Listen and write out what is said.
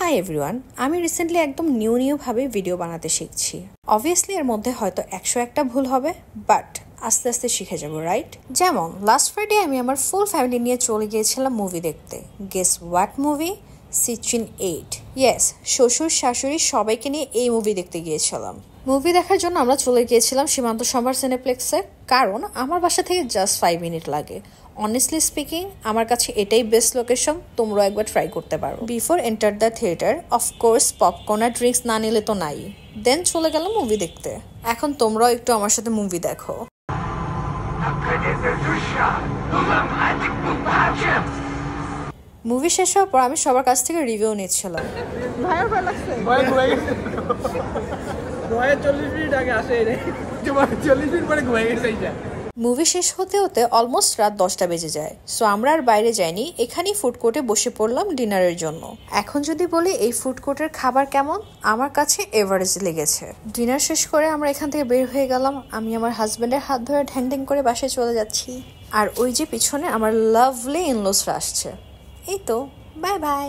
Hi everyone, আমি recently একদম new ভাবে ভিডিও বানাতে শিখছি। অবভিয়াসলি এর মধ্যে হয়তো 101টা ভুল হবে, বাট আস্তে আস্তে শিখে যাবো, রাইট? যেমন লাস্ট ফ্রাইডে আমি আমার ফুল ফ্যামিলি নিয়ে চলে গিয়েছিলাম মুভি দেখতে। Guess what movie? সিচিন 8। ইয়েস, শ্বশুর শাশুড়ি সবাইকে নিয়ে এই মুভি দেখতে গিয়েছিলাম। মুভি দেখার জন্য আমরা চলে গিয়েছিলাম সীমান্ত সম্ভার সিনেপ্লেক্সে, কারণ আমার বাসা থেকে জাস্ট 5 মিনিট লাগে। অনেস্টলি স্পিকিং, আমার কাছে এটাই বেস্ট লোকেশন, তোমরাও একবার ট্রাই করতে পারো। Before enter the theatre, of course popcorn আর ড্রিঙ্কস না নিলে তো নাই। দেন চলে গেলাম মুভি দেখতে। এখন তোমরাও একটু আমার সাথে মুভি দেখো। মুভি শেষ হওয়ার পর আমি সবার কাছ থেকে রিভিউ নিচ্ছিলাম। মুভি শেষ হতে হতে অলমোস্ট রাত 10টা বেজে যায়। সো আমরা আর বাইরে যাইনি, এখানেই ফুড কোর্টে বসে পড়লাম ডিনারের জন্য। এখন যদি বলি এই ফুড কোর্টের খাবার কেমন, আমার কাছে এভারেজ লেগেছে। ডিনার শেষ করে আমরা এখান থেকে বের হয়ে গেলাম। আমি আমার হাজবেন্ডের হাত ধরে ঢ্যাং করে বাসায় চলে যাচ্ছি। আর ওই যে পিছনে আমার লাভলি ইনলসরা আসছে। এই তো, বাই বাই।